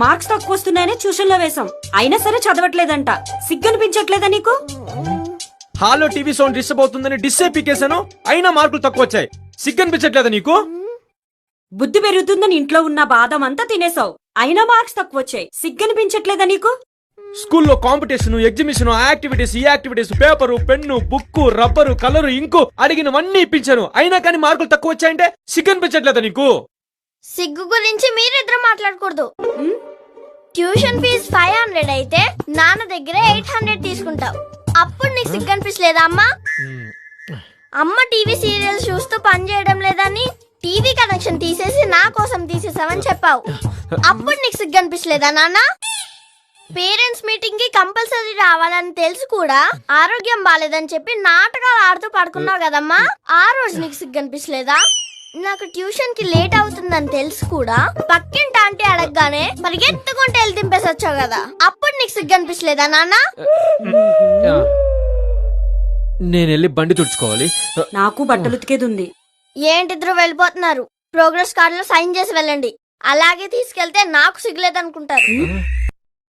Marks తక్కువ వస్తున్నాయని tuition లో వేశాం, అయినా సరే చదవట్లేదంట. సిగ్గనిపించట్లేదా నీకు? హాల్లో టీవీ సౌండ్ డిస్టర్బ్ అవుతుందని డిస్సే పీకేశాను, అయినా మార్కులు తక్కువ వచ్చాయి. సిగ్గనిపించట్లేదా నీకు? బుద్ధి పెరుగుతుందని ఇంట్లో ఉన్న బాదం అంతా తినేసావు, అయినా మార్క్స్ తక్కువ వచ్చాయి. సిగ్గనిపించట్లేదా నీకు? స్కూల్లో కాంపిటీషన్, ఎగ్జిబిషన్, యాక్టివిటీస్, ఈ activities, paper, pen, book, rubber, colour, ink అడిగినవన్నీ ఇప్పించాను, అయినా కానీ మార్కులు తక్కువ వచ్చాయంటే సిగ్గనిపించట్లేదా నీకు? సిగ్గు గురించి మీరిద్దరు మాట్లాడకూడదు. ట్యూషన్ ఫీజు 500 అయితే నాన్న దగ్గర 800 తీసుకుంటావు. అప్పుడు నీకు సిగ్గు అనిపించలేదా అమ్మా? అమ్మ టీవీ సీరియల్స్ చూస్తూ పని చేయడం లేదని టీవీ కనెక్షన్ తీసేసి నా కోసం తీసేసావని చెప్పావు. అప్పుడు నీకు సిగ్గు అనిపించలేదా నాన్న? పేరెంట్స్ మీటింగ్ కి కంపల్సరీ రావాలని తెలుసు కూడా ఆరోగ్యం బాలేదని చెప్పి నాటకాలు ఆడుతూ పడుకున్నావు కదమ్మా, ఆ రోజు నీకు సిగ్గు అనిపించలేదా? నాకు ట్యూషన్ కి లేట్ అవుతుందని తెలుసు కూడా పక్కింటి ఆంటీ అడగగానే పరిగెత్తుకుంటే వెళ్ళి దింపేసి వచ్చావు కదా, అప్పుడు నీకు సిగ్గు అనిపించలేదా నాన్న? నేను వెళ్ళి బండి తుడుచుకోవాలి. నాకు బట్టలు ఉతికేది ఉంది. ఏంటిద్దరు వెళ్ళిపోతున్నారు? ప్రోగ్రెస్ కార్డులో సైన్ చేసి వెళ్ళండి, అలాగే తీసుకెళ్తే నాకు సిగ్గులేదనుకుంటారు.